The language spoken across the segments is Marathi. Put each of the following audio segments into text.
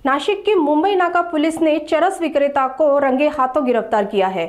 नासिक की मुंबई नाका पुलिस ने चरस विक्रेता को रंगे हाथों गिरफ्तार किया है।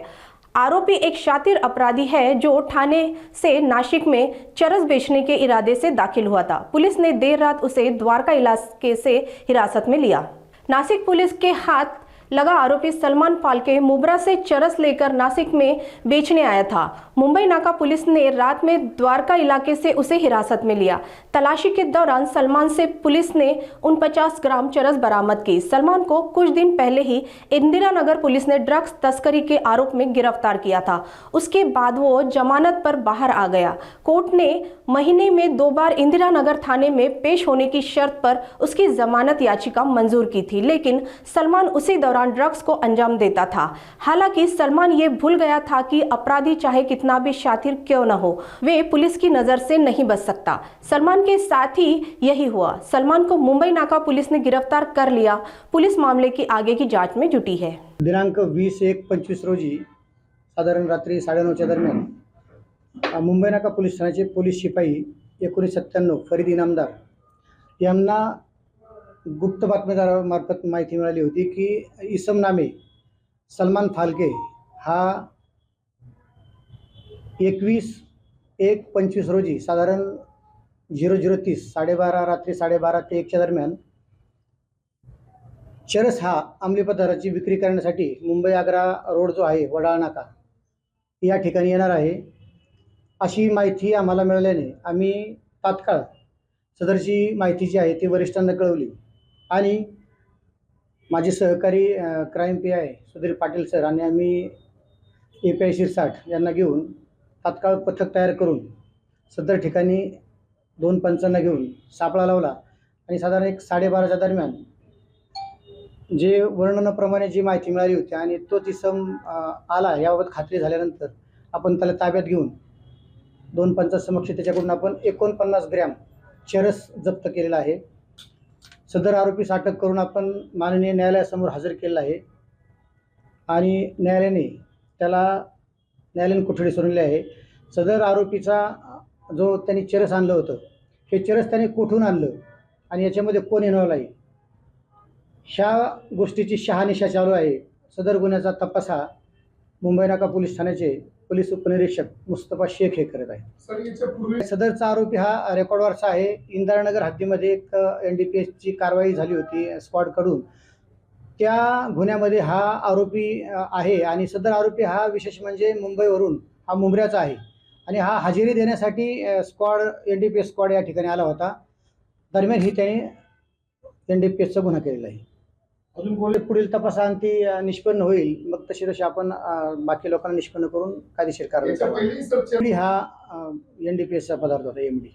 आरोपी एक शातिर अपराधी है जो ठाणे से नासिक में चरस बेचने के इरादे से दाखिल हुआ था। पुलिस ने देर रात उसे द्वारका इलाके से हिरासत में लिया। नासिक पुलिस के हाथ लगा आरोपी सलमान फाल्के मुब्रा से चरस लेकर नासिक में बेचने आया था। मुंबई नाका पुलिस ने रात में द्वारका इलाके से उसे हिरासत में लिया। तलाशी के दौरान सलमान से पुलिस ने 49 ग्राम चरस बरामद की। सलमान को कुछ दिन पहले ही इंदिरा नगर पुलिस ने ड्रग्स तस्करी के आरोप में गिरफ्तार किया था। उसके बाद वो जमानत पर बाहर आ गया। कोर्ट ने महीने में 2 बार इंदिरा नगर थाने में पेश होने की शर्त पर उसकी जमानत याचिका मंजूर की थी, लेकिन सलमान उसी दौरान ड्रग्स को अंजाम देता था। हालांकि सलमान ये भूल गया था कि अपराधी चाहे कितना भी शातिर क्यों न हो, वे पुलिस की नजर से नहीं बच सकता। सलमान के साथ ही यही हुआ। सलमान को मुंबई नाका पुलिस ने गिरफ्तार कर लिया। पुलिस मामले की आगे की जांच में जुटी है। दिनांक 20/1/25 रोजी साधारण रात्री 9:30च्या दरम्यान मुंबई नाका पोलीस ठाण्याचे पोलीस शिपाई 1997 फरीद इनामदार यांना गुप्त बातमीदारामार्फत माहिती मिळाली होती की इसम नामे सलमान फाल्के हा 21/1/25 रोजी साधारण 00:30 12:30 रात्री 12:30 ते 1च्या दरम्यान चरस हा अंमली पदार्थाची विक्री करण्यासाठी मुंबई आग्रा रोड जो आहे वडाळ नाका या ठिकाणी येणार आहे अशी माहिती आम्हाला मिळाल्याने आम्ही तात्काळ सदरची माहिती जी आहे ती वरिष्ठांना कळवली आणि माझे सहकारी crime PI Sudhir Patil sir आणि आम्ही API शिरसाट यांना घेऊन तात्काळ पथक तयार करून सदर ठिकाणी 2 पंचांना घेऊन सापळा लावला आणि साधारण 12:30च्या दरम्यान जे वर्णनाप्रमाणे जी माहिती मिळाली होती आणि तोच इसम आला याबाबत खात्री झाल्यानंतर आपण त्याला ताब्यात घेऊन 2 पंचांसमक्ष त्याच्याकडून आपण 49 ग्रॅम चरस जप्त केलेला आहे। सदर आरोपीस अटक करून आपण माननीय न्यायालयासमोर हजर केलेला आहे आणि न्यायालयाने त्याला न्यायालयीन कोठडी सुनावली आहे। सदर आरोपीचा जो त्यांनी चरस आणलं होतं हे चरस त्याने कुठून आणलं आणि याच्यामध्ये कोण इन्व्हॉल्व आहे ह्या गोष्टीची शहानिशा चालू आहे। सदर गुन्ह्याचा तपास हा मुंबई नाका पोलीस ठाण्याचे पोलीस उपनिरीक्षक मुस्तफा शेख हे करत आहे। सदरचा आरोपी हा रेकॉर्डवरचा आहे। इंदिरानगर हद्दीमध्ये एक NDPS ची कारवाई झाली होती स्क्वॉडकडून, त्या गुन्ह्यामध्ये हा आरोपी आहे आणि सदर आरोपी हा विशेष म्हणजे मुंबईवरून हा मुंब्र्याचा आहे आणि हा हजेरी देण्यासाठी NDPS स्क्वॉड या ठिकाणी आला होता। दरम्यान ही त्याने NDPSचा गुन्हा केलेला आहे। अजून पुढील तपासांती निष्पन्न होईल, मग तशी आपण बाकी लोकांना निष्पन्न करून कायदेशीर कारवाई करू। हा NDPSचा पदार्थ होता MD।